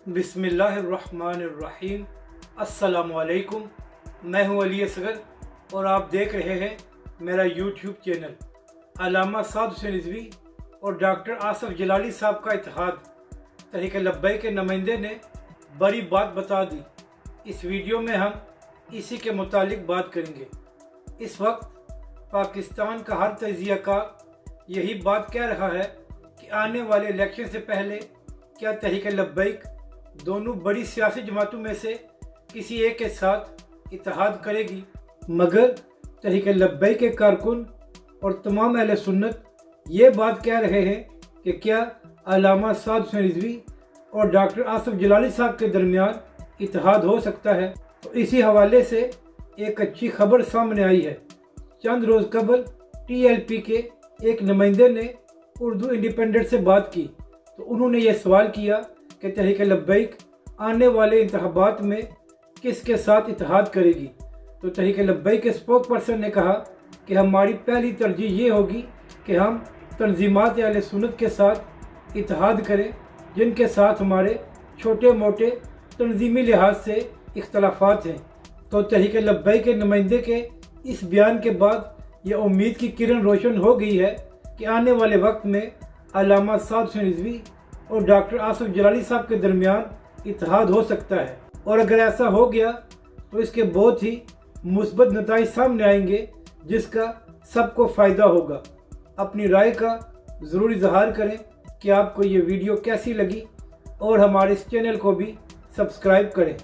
बिस्मिल्लाहिर्रहमानिर्रहीम। अस्सलामु अलैकुम। मैं हूं अली असगर और आप देख रहे हैं मेरा यूट्यूब चैनल। अल्लामा साद हुसैन रिजवी और डॉक्टर आसफ जलाली साहब का इत्तेहाद तहरीक लब्बैक के नुमाइंदे ने बड़ी बात बता दी। इस वीडियो में हम इसी के मुतालिक बात करेंगे। इस वक्त पाकिस्तान का हर तजियाकार यही बात कह रहा है कि आने वाले इलेक्शन से पहले क्या तहरीक लब्बैक दोनों बड़ी सियासी जमातों में से किसी एक के साथ इत्तेहाद करेगी, मगर तहरीक लब्बैक के कारकुन और तमाम अहले सुन्नत ये बात कह रहे हैं कि क्या अल्लामा साद हुसैन रिजवी और डॉक्टर आसफ जलाली साहब के दरमियान इत्तेहाद हो सकता है। तो इसी हवाले से एक अच्छी खबर सामने आई है। चंद रोज़ कबल TLP के एक नुमाइंदे ने उर्दू इंडिपेंडेंट से बात की तो उन्होंने ये सवाल किया कि तहरीक लब्बैक आने वाले इंतखाबात में किसके साथ इत्तेहाद करेगी। तो तहरीक लब्बैक के स्पोक पर्सन ने कहा कि हमारी पहली तरजीह ये होगी कि हम तंजीमात अहले सुन्नत के साथ इत्तेहाद करें जिनके साथ हमारे छोटे मोटे तंजीमी लिहाज से इख्तलाफात हैं। तो तहरीक लब्बैक के नुमाइंदे के इस बयान के बाद ये उम्मीद की किरण रोशन हो गई है कि आने वाले वक्त में अल्लामा साद हुसैन रिजवी और डॉक्टर आसफ जलाली साहब के दरमियान इत्तेहाद हो सकता है। और अगर ऐसा हो गया तो इसके बहुत ही मुस्बत नताइज सामने आएंगे जिसका सबको फ़ायदा होगा। अपनी राय का ज़रूर इजहार करें कि आपको ये वीडियो कैसी लगी और हमारे इस चैनल को भी सब्सक्राइब करें।